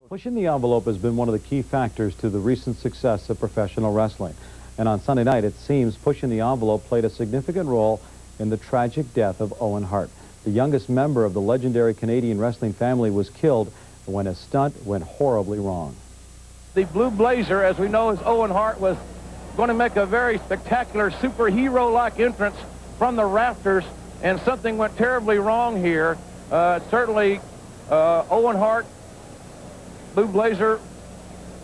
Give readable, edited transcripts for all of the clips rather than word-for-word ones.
Pushing the envelope has been one of the key factors to the recent success of professional wrestling. And on Sunday night, it seems pushing the envelope played a significant role in the tragic death of Owen Hart. The youngest member of the legendary Canadian wrestling family was killed when a stunt went horribly wrong. The Blue Blazer, as we know as Owen Hart, was going to make a very spectacular superhero-like entrance from the rafters, and something went terribly wrong here. Certainly, Owen Hart, Blue Blazer,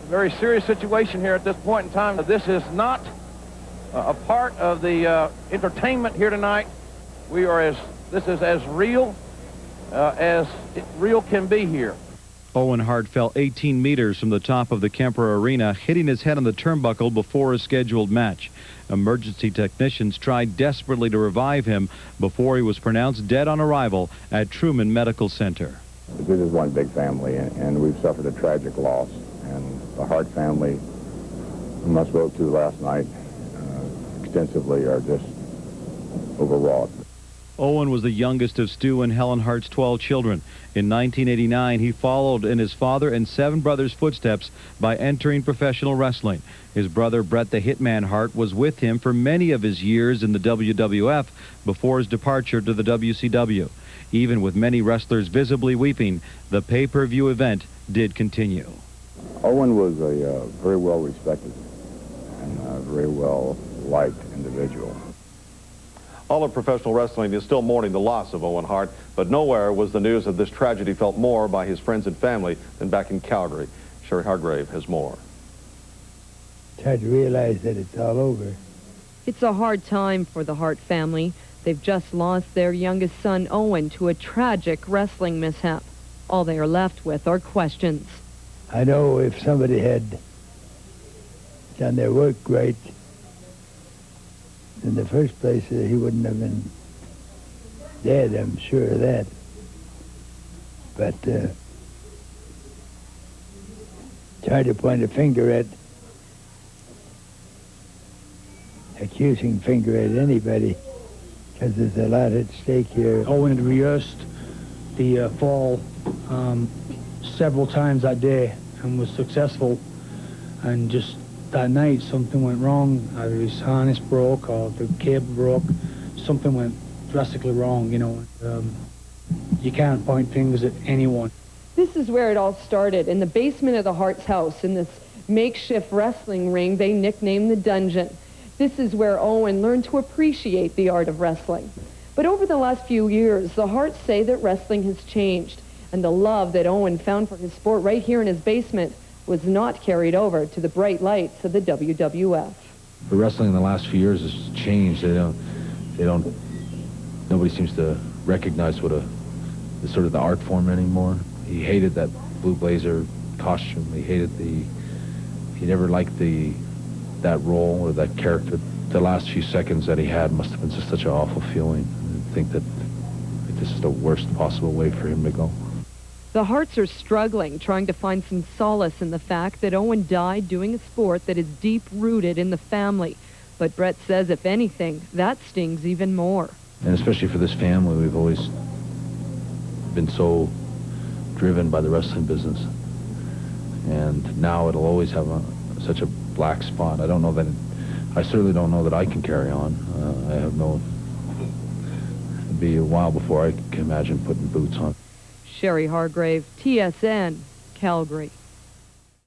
very serious situation here at this point in time. This is not a part of the entertainment here tonight. This is as real as real can be here. Owen Hart fell 18 meters from the top of the Kemper Arena, hitting his head on the turnbuckle before a scheduled match. Emergency technicians tried desperately to revive him before he was pronounced dead on arrival at Truman Medical Center. This is one big family, and we've suffered a tragic loss. And the Hart family, whom I spoke to last night extensively, are just overwrought. Owen was the youngest of Stu and Helen Hart's 12 children. In 1989, he followed in his father and 7 brothers' footsteps by entering professional wrestling. His brother, Bret the Hitman Hart, was with him for many of his years in the WWF before his departure to the WCW. Even with many wrestlers visibly weeping, the pay-per-view event did continue. Owen was a very well-respected and very well-liked individual. All of professional wrestling is still mourning the loss of Owen Hart, but nowhere was the news of this tragedy felt more by his friends and family than back in Calgary. Sherry Hargrave has more. It's hard to realize that it's all over. It's a hard time for the Hart family. They've just lost their youngest son, Owen, to a tragic wrestling mishap. All they are left with are questions. I know if somebody had done their work right, in the first place, he wouldn't have been dead, I'm sure of that. But it's hard to point a finger at, accusing finger at anybody, because there's a lot at stake here. Owen had rehearsed the fall several times that day and was successful, and just that night something went wrong. Either his harness broke or the cable broke. Something went drastically wrong, you know. You can't point fingers at anyone. This is where it all started, in the basement of the Hart's house, in this makeshift wrestling ring they nicknamed the Dungeon. This is where Owen learned to appreciate the art of wrestling. But over the last few years, the Harts say that wrestling has changed, and the love that Owen found for his sport right here in his basement was not carried over to the bright lights of the WWF. The wrestling in the last few years has changed. Nobody seems to recognize what the sort of the art form anymore. He hated that Blue Blazer costume. He never liked that role or that character. The last few seconds that he had must have been just such an awful feeling. I think that this is the worst possible way for him to go. The Harts are struggling, trying to find some solace in the fact that Owen died doing a sport that is deep-rooted in the family. But Bret says, if anything, that stings even more. And especially for this family, we've always been so driven by the wrestling business. And now it'll always have such a black spot. I certainly don't know that I can carry on. It'll be a while before I can imagine putting boots on. Sherry Hargrave, TSN, Calgary.